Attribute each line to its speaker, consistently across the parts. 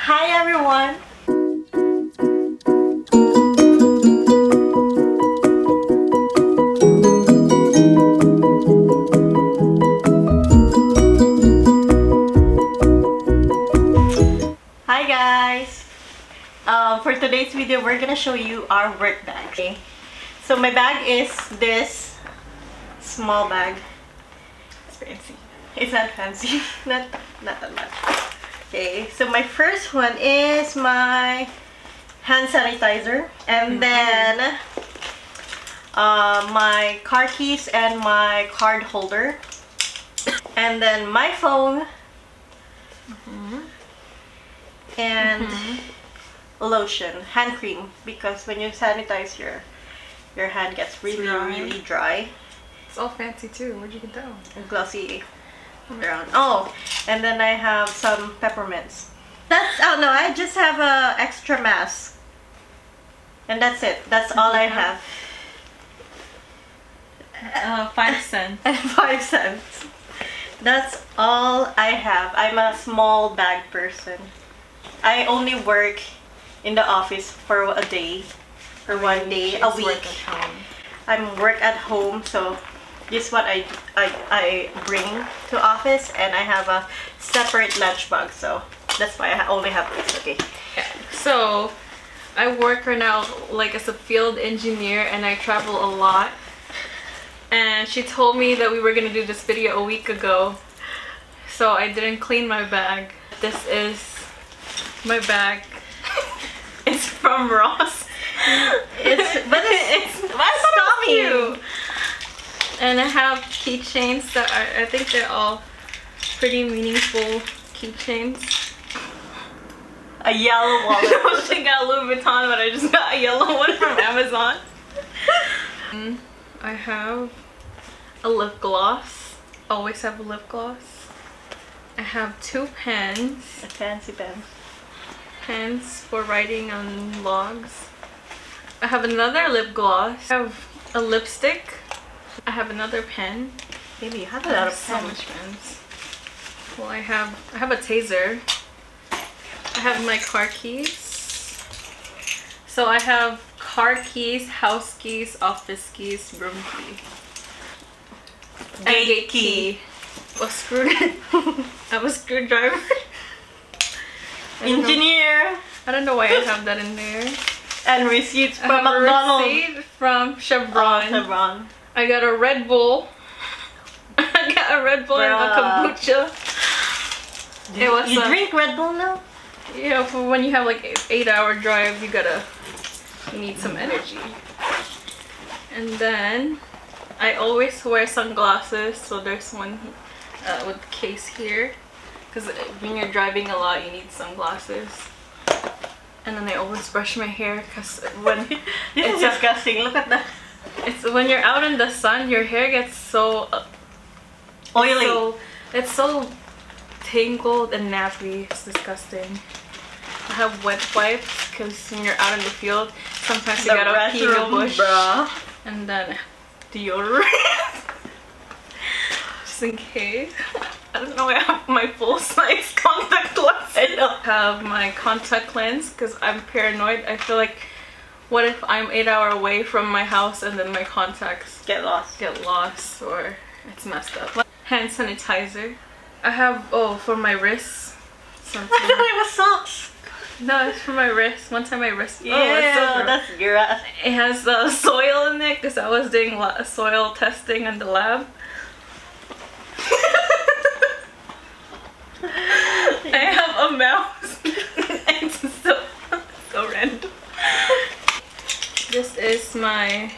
Speaker 1: Hi everyone! Hi guys! For today's video, we're gonna show you our work bag. Okay. So my bag is this small bag. It's fancy. It's not fancy. not that much. Okay, so my first one is my hand sanitizer, and then my car keys and my card holder, and then my phone, and lotion, hand cream, because when you sanitize your hand gets really dry.
Speaker 2: It's all fancy too. Where'd you get that one?
Speaker 1: And glossy around. Oh, and then I have some peppermints. Oh no, I just have a extra mask. And that's it. That's all I have.
Speaker 2: 5 cents.
Speaker 1: And 5 cents. That's all I have. I'm a small bag person. I only work in the office for a day. For one day a week. I'm work at home, so this is what I bring to office, and I have a separate lunch bag, so that's why I only have this. Okay.
Speaker 2: Yeah. So I work right now like as a field engineer, and I travel a lot. And she told me that we were gonna do this video a week ago, so I didn't clean my bag. This is my bag. It's from Ross.
Speaker 1: It's
Speaker 2: Stop you. And I have keychains that are, I think they're all pretty meaningful keychains.
Speaker 1: A yellow wallet.
Speaker 2: I was thinking got Louis Vuitton, but I just got a yellow one from Amazon. I have a lip gloss. Always have a lip gloss. I have 2 pens.
Speaker 1: A fancy pen.
Speaker 2: Pens for writing on logs. I have another lip gloss. I have a lipstick. I have another pen.
Speaker 1: Baby, you have a lot of
Speaker 2: so
Speaker 1: pens.
Speaker 2: much pens. Well, I have a taser. I have my car keys. So I have car keys, house keys, office keys, room key, and gate key. A I'm a screwdriver.
Speaker 1: Engineer.
Speaker 2: I don't know why I have that in there.
Speaker 1: And receipts
Speaker 2: I
Speaker 1: from
Speaker 2: have a
Speaker 1: McDonald's.
Speaker 2: receipt from Chevron.
Speaker 1: Chevron.
Speaker 2: I got a Red Bull. I got a Red Bull and a kombucha. It was
Speaker 1: You drink Red Bull now?
Speaker 2: Yeah, for when you have like 8-hour drive, you need some energy. And then I always wear sunglasses, so there's one with the case here, because when you're driving a lot, you need sunglasses. And then I always brush my hair, because when
Speaker 1: It's disgusting. Look at that.
Speaker 2: it's when you're out in the sun, your hair gets so
Speaker 1: Oily.
Speaker 2: It's so tangled and nappy. It's disgusting. I have wet wipes because when you're out in the field, sometimes you gotta pee in the bush.
Speaker 1: Bruh.
Speaker 2: And then deodorant. Just in case. I don't know, I have my full-size contact lens.
Speaker 1: I know.
Speaker 2: I have my contact lens because I'm paranoid. I feel like, what if I'm 8 hours away from my house and then my contacts
Speaker 1: Get lost.
Speaker 2: get lost or it's messed up. Hand sanitizer. I have, for my wrists.
Speaker 1: I thought it was socks.
Speaker 2: No, it's for my wrist. One time my wrist.
Speaker 1: Yeah,
Speaker 2: it's so gross.
Speaker 1: that's gross.
Speaker 2: It has soil in it because I was doing soil testing in the lab. I have a mouse. It's so random. This is my.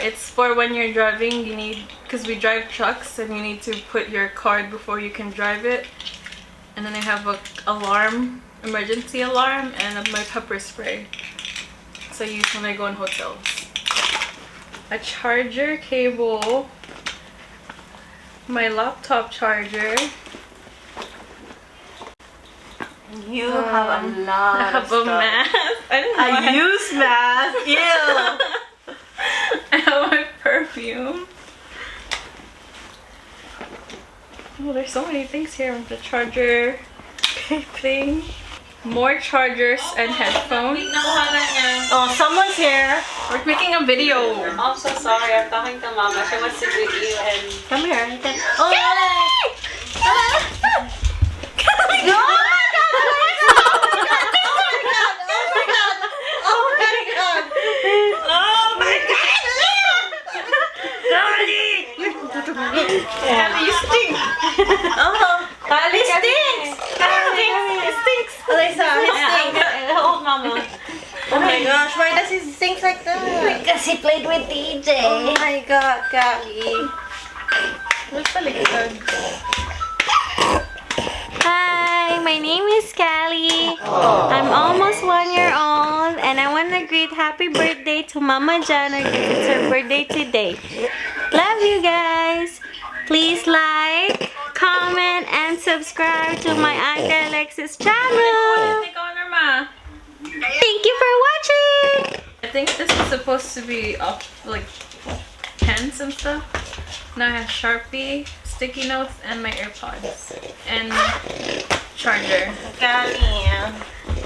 Speaker 2: It's for when you're driving. You need, because we drive trucks, and you need to put your card before you can drive it. And then I have a alarm, emergency alarm, and my pepper spray. So I use when I go in hotels. A charger cable. My laptop charger.
Speaker 1: You have a lot
Speaker 2: I have
Speaker 1: of
Speaker 2: a
Speaker 1: stuff.
Speaker 2: mask. I don't know.
Speaker 1: A used mask. Ew.
Speaker 2: I have my perfume. Oh, there's so many things here. The charger, thing. More chargers and headphones.
Speaker 1: Oh, someone's here.
Speaker 2: We're making a video.
Speaker 3: I'm so sorry. I'm talking to Mama. She wants to greet you and...
Speaker 1: Come here. Oh, no!
Speaker 2: You stink.
Speaker 1: Kali stinks! It stinks! Alyssa, it stinks!
Speaker 3: Hold Mama.
Speaker 1: Oh my gosh, why does it stink like that?
Speaker 3: Because he played with DJ.
Speaker 1: Oh my god, Kali.
Speaker 4: Hi, my name is Callie. I'm almost 1 year old and I want to greet happy birthday to Mama Jana because it's her birthday today. Love you guys. Please like, comment, and subscribe to my Auntie Alexis channel. Thank you for watching.
Speaker 2: I think this is supposed to be like pens and stuff. Now I have Sharpie, sticky notes, and my AirPods. And charger.
Speaker 1: Kali.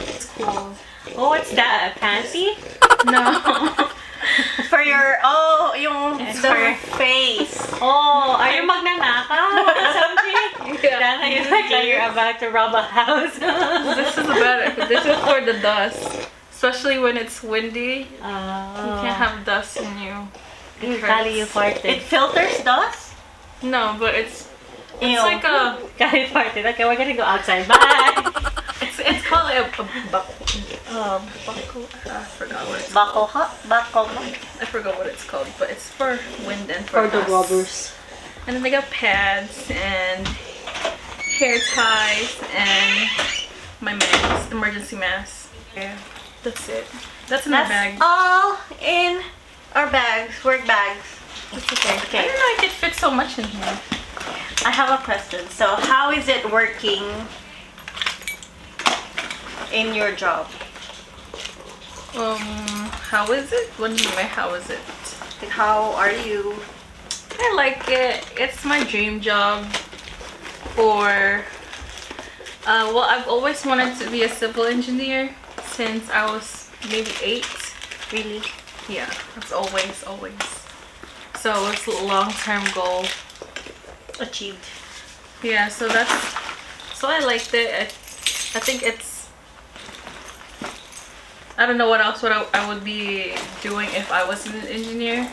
Speaker 2: It's cool.
Speaker 4: Oh, what's that? A panty?
Speaker 2: No.
Speaker 1: For your, yung
Speaker 2: It's
Speaker 1: the
Speaker 2: for-
Speaker 1: face.
Speaker 4: Oh, are you magnanakaw or something? Dana, you look like you're about to rob a house.
Speaker 2: This is for the dust. Especially when it's windy. You
Speaker 4: Oh.
Speaker 2: can't have dust in you. It
Speaker 4: Kali, you
Speaker 2: hurts.
Speaker 1: It
Speaker 4: farted.
Speaker 1: filters dust?
Speaker 2: No, but it's
Speaker 1: Ew.
Speaker 2: like a
Speaker 4: Kali farted. Okay, we're gonna go outside. Bye.
Speaker 2: it's called a buckle. I forgot what it's
Speaker 1: I
Speaker 2: I forgot what it's called, but it's for wind and for dust. And then they got pads and hair ties and my mask, emergency mask. Yeah, that's it. That's in the bag.
Speaker 1: all in our bags, work bags.
Speaker 2: It's okay. I
Speaker 1: Okay.
Speaker 2: don't know if it fits so much in here.
Speaker 1: I have a question. So, how is it working in your job?
Speaker 2: How is it? What do you mean by how is it?
Speaker 1: Like, how are you?
Speaker 2: I like it. It's my dream job. For well, I've always wanted to be a civil engineer since I was maybe 8.
Speaker 1: Really?
Speaker 2: Yeah, that's always. So it's a long-term goal.
Speaker 1: Achieved.
Speaker 2: Yeah, so I liked it. I think it's, I don't know what else I would be doing if I was an engineer.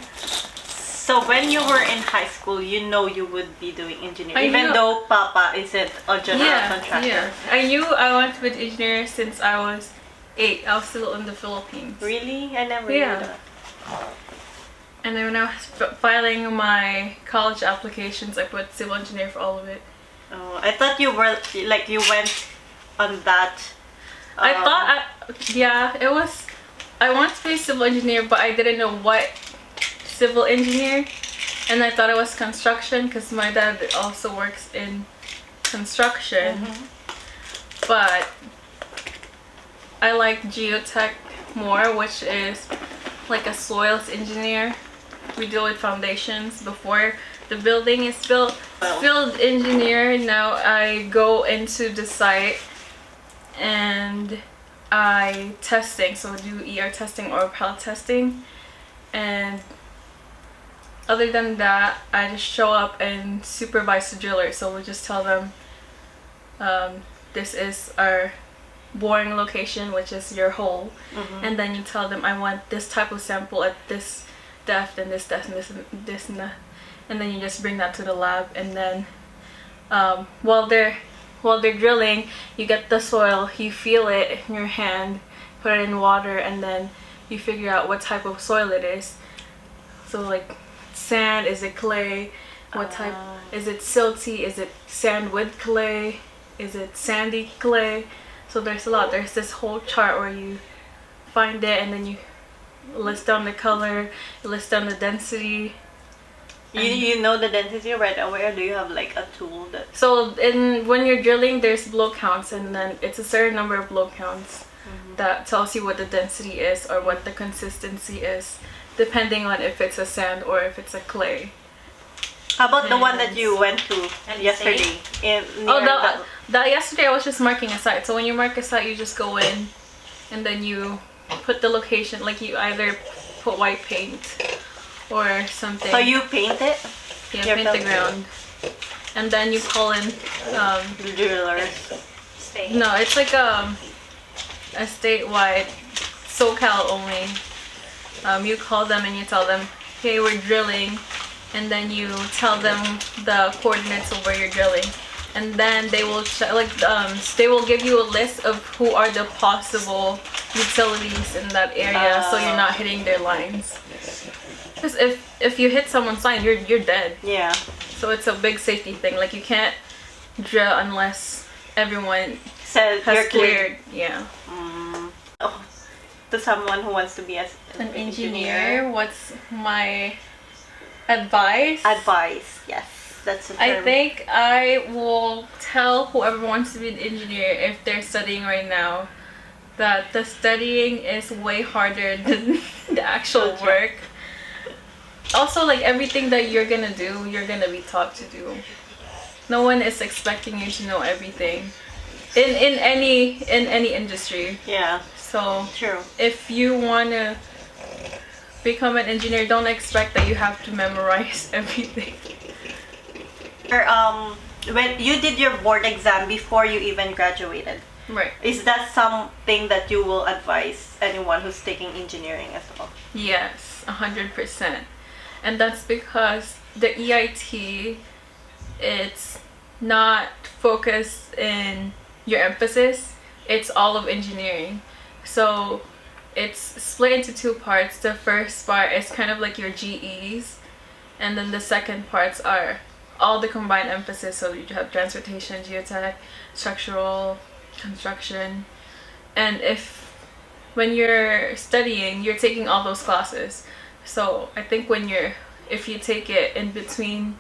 Speaker 1: So, when you were in high school, you know you would be doing engineering,
Speaker 2: I
Speaker 1: even
Speaker 2: knew-
Speaker 1: though Papa isn't a general
Speaker 2: Yeah,
Speaker 1: contractor.
Speaker 2: yeah. I knew I wanted to be an engineer since I was 8. I was still in the Philippines.
Speaker 1: Really? I never
Speaker 2: Yeah.
Speaker 1: knew that.
Speaker 2: And then when I was filing my college applications, I put civil engineer for all of it.
Speaker 1: Oh, I thought you were like you went on that.
Speaker 2: I thought, it was, I wanted to be a civil engineer, but I didn't know what civil engineer. And I thought it was construction because my dad also works in construction. But I like geotech more, which is like a soils engineer. We deal with foundations before the building is built. Field engineer, now I go into the site and I testing, so do ER testing or pallet testing. And other than that, I just show up and supervise the driller. So we just tell them this is our boring location, which is your hole, and then you tell them I want this type of sample at this depth and this depth and this and that, and then you just bring that to the lab. And then while they're drilling, you get the soil, you feel it in your hand, put it in water, and then you figure out what type of soil it is. So like sand, is it clay, what type, is it silty, is it sand with clay, is it sandy clay? So there's a lot. There's this whole chart where you find it and then you list down the color, you list down the density.
Speaker 1: You know the density right away, or do you have like a tool that?
Speaker 2: So when you're drilling, there's blow counts, and then it's a certain number of blow counts that tells you what the density is or what the consistency is, depending on if it's a sand or if it's a clay.
Speaker 1: How about the one that you went to yesterday?
Speaker 2: That yesterday I was just marking a site. So when you mark a site, you just go in and then you put the location, like you either put white paint or something.
Speaker 1: So you paint it?
Speaker 2: Yeah,
Speaker 1: Your
Speaker 2: paint the
Speaker 1: building.
Speaker 2: ground. And then you call in,
Speaker 1: The drillers.
Speaker 3: stay.
Speaker 2: no, it's like a statewide, SoCal only. You call them and you tell them, hey, we're drilling. And then you tell them the coordinates of where you're drilling. And then they will they will give you a list of who are the possible utilities in that area, so you're not hitting their lines. Because if you hit someone's line, you're dead.
Speaker 1: Yeah.
Speaker 2: So it's a big safety thing. Like you can't drill unless everyone
Speaker 1: So
Speaker 2: has
Speaker 1: you're cleared.
Speaker 2: Yeah.
Speaker 1: Oh, to someone who wants to be
Speaker 2: An engineer. What's my advice?
Speaker 1: Advice. Yes, that's the term.
Speaker 2: I think I will tell whoever wants to be an engineer, if they're studying right now, that the studying is way harder than the actual
Speaker 1: Okay.
Speaker 2: work. Also, like everything that you're gonna do, you're gonna be taught to do. No one is expecting you to know everything in any industry.
Speaker 1: Yeah,
Speaker 2: So
Speaker 1: true.
Speaker 2: if you wanna become an engineer, don't expect that you have to memorize everything.
Speaker 1: Or, when you did your board exam before you even graduated,
Speaker 2: Right.
Speaker 1: is that something that you will advise anyone who's taking engineering as well?
Speaker 2: Yes, 100%. And that's because the EIT, it's not focused in your emphasis, it's all of engineering. So it's split into two parts. The first part is kind of like your GEs, and then the second parts are all the combined emphasis. So you have transportation, geotech, structural, construction. And when you're studying, you're taking all those classes. So I think if you take it in between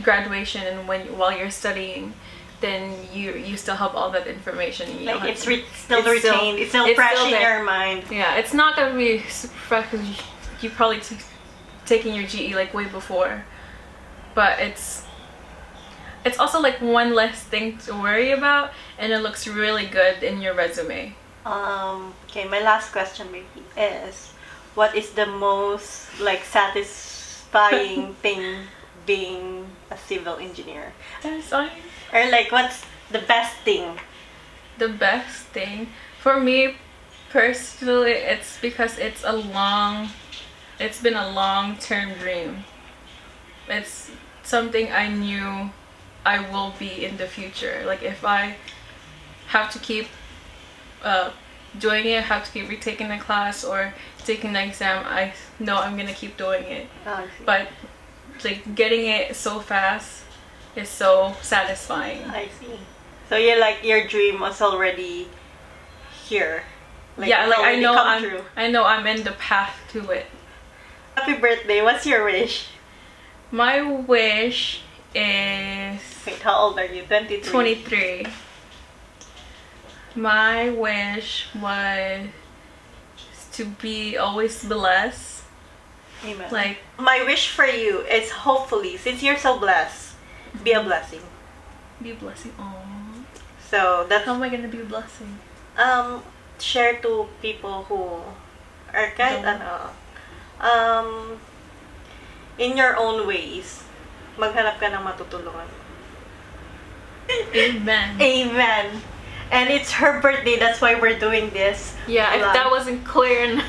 Speaker 2: graduation and while you're studying, then you still have all that information. And you
Speaker 1: Like
Speaker 2: don't have
Speaker 1: it's
Speaker 2: to-
Speaker 1: still retained. It's still fresh in
Speaker 2: there.
Speaker 1: your mind.
Speaker 2: Yeah, it's not gonna be super fresh because you probably taking your GE like way before, but it's also like one less thing to worry about, and it looks really good in your resume.
Speaker 1: Okay, my last question maybe is, what is the most like satisfying thing being a civil engineer?
Speaker 2: That's fine.
Speaker 1: Or like what's the best thing?
Speaker 2: The best thing for me personally, it's because it's been a long-term dream. It's something I knew I will be in the future. Like if I have to keep doing it, have to keep retaking the class or taking the exam, I know I'm gonna keep doing it.
Speaker 1: Oh, I see.
Speaker 2: But like getting it so fast is so satisfying.
Speaker 1: I see. So you're like your dream was already here.
Speaker 2: Yeah,
Speaker 1: it's
Speaker 2: like I
Speaker 1: already
Speaker 2: know
Speaker 1: come true.
Speaker 2: I'm in the path to it.
Speaker 1: Happy birthday. What's your wish?
Speaker 2: My wish is
Speaker 1: Wait, how old are you? 23.
Speaker 2: 23. My wish was to be always blessed.
Speaker 1: Amen.
Speaker 2: Like,
Speaker 1: my wish for you is hopefully, since you're so blessed, be a blessing.
Speaker 2: be a blessing. Aww.
Speaker 1: So that's
Speaker 2: How am I gonna be a blessing?
Speaker 1: share to people who are kahit
Speaker 2: Don't.
Speaker 1: in your own ways, maghanap ka ng matutulungan.
Speaker 2: Amen.
Speaker 1: Amen. And it's her birthday, that's why we're doing this.
Speaker 2: Yeah, if
Speaker 1: live.
Speaker 2: that wasn't clear enough.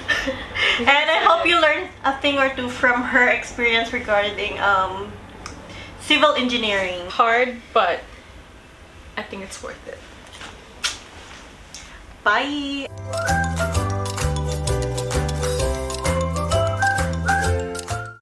Speaker 1: And I hope you learned a thing or two from her experience regarding civil engineering.
Speaker 2: Hard, but I think it's worth it.
Speaker 1: Bye.